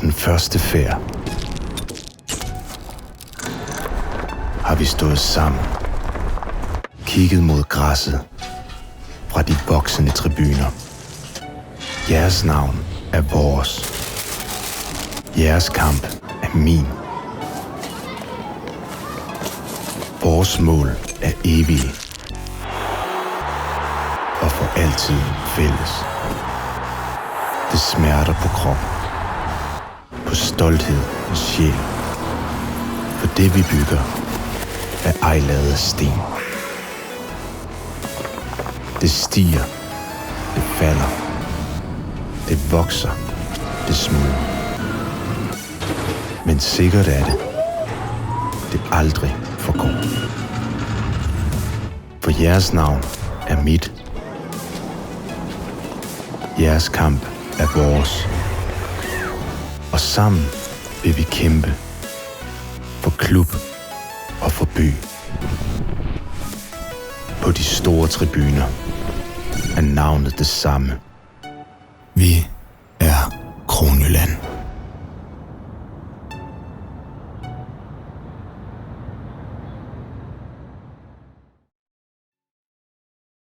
den første færd har vi stået sammen, kigget mod græsset fra de voksende tribuner. Jeres navn er vores. Jeres kamp er min. Vores mål er evige og for altid fælles. Det smerter på kroppen, på stolthed og sjæl. For det vi bygger er ej lavet af sten. Det stiger, det falder, det vokser, det smuldrer. Men sikkert er det aldrig forgår. For jeres navn er mit. Jeres kamp er vores. Og sammen vil vi kæmpe for klub og for by. På de store tribuner er navnet det samme. Vi er Kronjylland.